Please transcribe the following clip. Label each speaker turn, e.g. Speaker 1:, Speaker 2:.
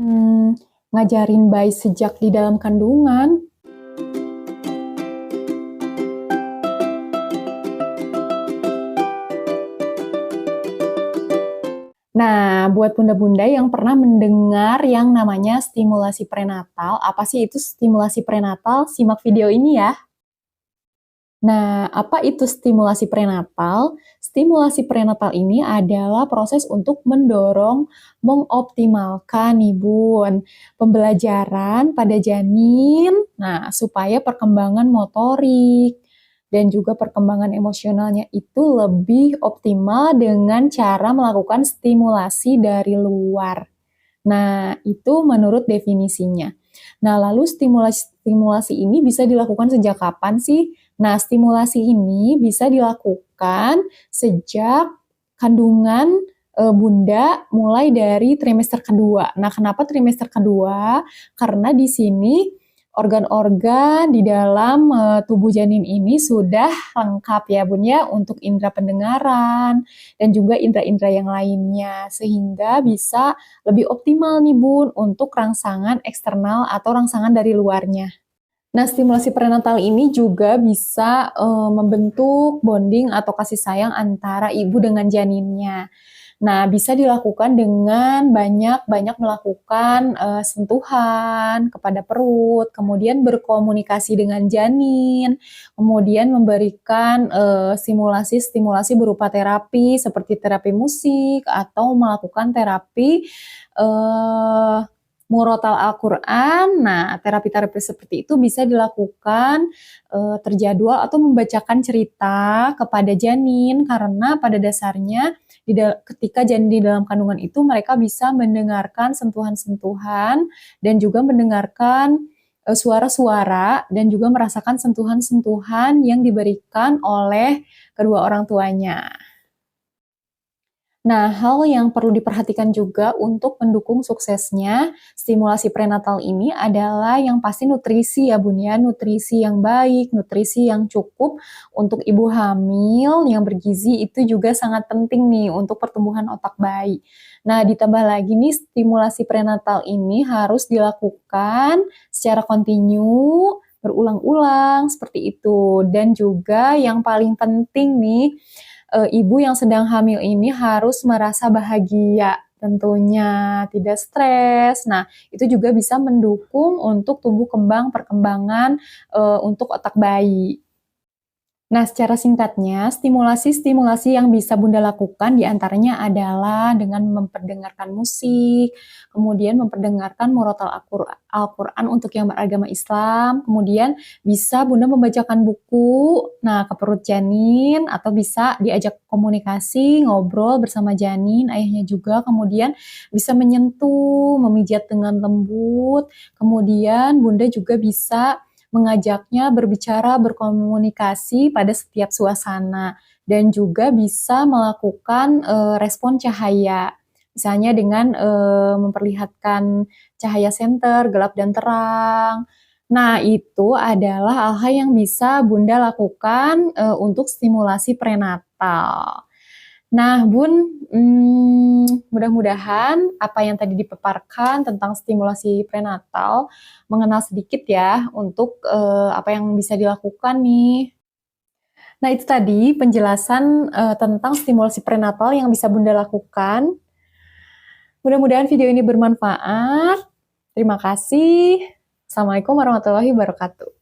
Speaker 1: Ngajarin bayi sejak di dalam kandungan. Nah, buat bunda-bunda yang pernah mendengar yang namanya stimulasi prenatal, apa sih itu stimulasi prenatal? Simak video ini ya. Nah, apa itu stimulasi prenatal? Stimulasi prenatal ini adalah proses untuk mendorong, mengoptimalkan nih Bun, pembelajaran pada janin, nah supaya perkembangan motorik dan juga perkembangan emosionalnya itu lebih optimal dengan cara melakukan stimulasi dari luar. Nah, itu menurut definisinya. Nah, lalu stimulasi ini bisa dilakukan sejak kapan sih? Nah, stimulasi ini bisa dilakukan sejak kandungan bunda mulai dari trimester kedua. Nah, kenapa trimester kedua? Karena di sini organ-organ di dalam tubuh janin ini sudah lengkap ya Bun ya untuk indera pendengaran dan juga indera-indera yang lainnya sehingga bisa lebih optimal nih Bun untuk rangsangan eksternal atau rangsangan dari luarnya. Nah, stimulasi prenatal ini juga bisa membentuk bonding atau kasih sayang antara ibu dengan janinnya. Nah, bisa dilakukan dengan banyak-banyak melakukan sentuhan kepada perut, kemudian berkomunikasi dengan janin, kemudian memberikan stimulasi-stimulasi berupa terapi seperti terapi musik atau melakukan terapi murotal Al-Quran. Nah, terapi-terapi seperti itu bisa dilakukan terjadwal atau membacakan cerita kepada janin karena pada dasarnya ketika janin di dalam kandungan itu mereka bisa mendengarkan sentuhan-sentuhan dan juga mendengarkan suara-suara dan juga merasakan sentuhan-sentuhan yang diberikan oleh kedua orang tuanya. Nah, hal yang perlu diperhatikan juga untuk mendukung suksesnya stimulasi prenatal ini adalah yang pasti nutrisi ya Bun ya, nutrisi yang baik, nutrisi yang cukup untuk ibu hamil yang bergizi itu juga sangat penting nih untuk pertumbuhan otak bayi. Nah, ditambah lagi nih stimulasi prenatal ini harus dilakukan secara kontinu, berulang-ulang seperti itu. Dan juga yang paling penting nih, ibu yang sedang hamil ini harus merasa bahagia tentunya, tidak stres. Nah, itu juga bisa mendukung untuk tumbuh kembang perkembangan untuk otak bayi. Nah, secara singkatnya, stimulasi-stimulasi yang bisa Bunda lakukan diantaranya adalah dengan memperdengarkan musik, kemudian memperdengarkan murotal Al-Quran untuk yang beragama Islam, kemudian bisa Bunda membacakan buku, nah ke perut janin, atau bisa diajak komunikasi, ngobrol bersama janin, ayahnya juga, kemudian bisa menyentuh, memijat dengan lembut, kemudian Bunda juga bisa mengajaknya berbicara, berkomunikasi pada setiap suasana dan juga bisa melakukan respon cahaya. Misalnya dengan memperlihatkan cahaya senter, gelap dan terang. Nah, itu adalah hal-hal yang bisa Bunda lakukan untuk stimulasi prenatal. Nah, Bun, mudah-mudahan apa yang tadi dipaparkan tentang stimulasi prenatal mengenal sedikit ya untuk apa yang bisa dilakukan nih. Nah, itu tadi penjelasan tentang stimulasi prenatal yang bisa Bunda lakukan. Mudah-mudahan video ini bermanfaat. Terima kasih. Assalamualaikum warahmatullahi wabarakatuh.